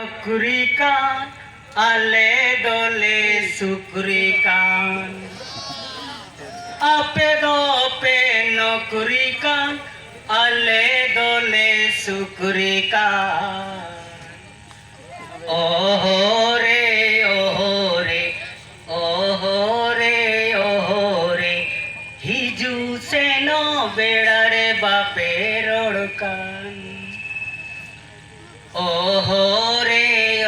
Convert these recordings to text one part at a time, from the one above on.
nukri kan ale dole sukri kan ape dope nukri kan ale dole sukri kan ohore ohore ohore ohore hiju seno bedare bape rodkan ohore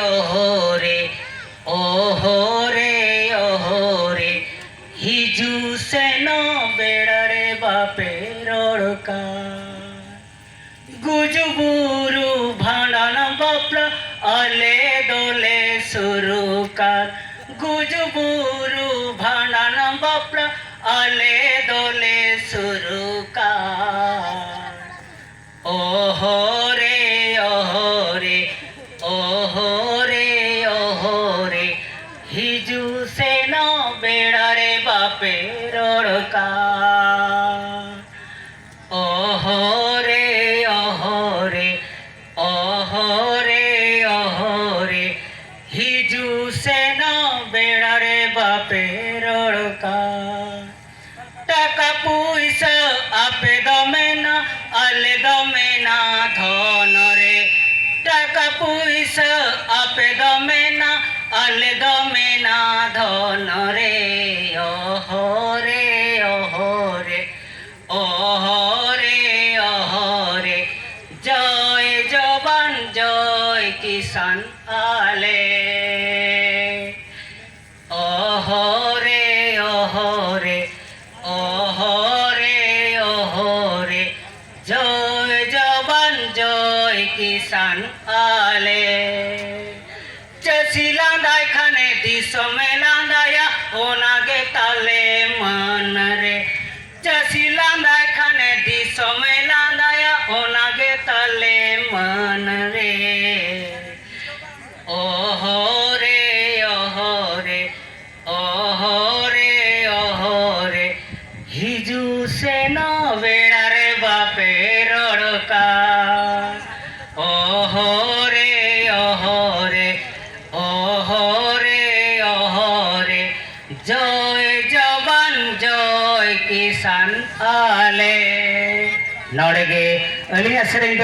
ohore ohore ohore hiju seno bedare bape rodkan gujuburu bhandana bapla ale dole surukan gujuburu bhandana bapla ale dole surukan ohore ohore ohore ohore hiju seno bedare bape rodkan ohore ohore ohore ohore hiju seno bedare bape rodkan টাকা পয়সা আপে দমে না আলে দমে না ধন রে টাকা পয়সা আপে দমে না আলে দমে না ধন রে অহরে অহরে অহরে অহরে জয় জবান জয় কিষান আলে অহরে অহরে ohore ohore joy jawan joy kisan ale chasilandai khane disomelandaya onage tale man re chasilandai khane disomelandaya onage tale man re ohore ohore ohore ohore hiju seno bedare bape rodkan ohore ohore ohore ohore joy jawan joy kisan ale nodege ali asreng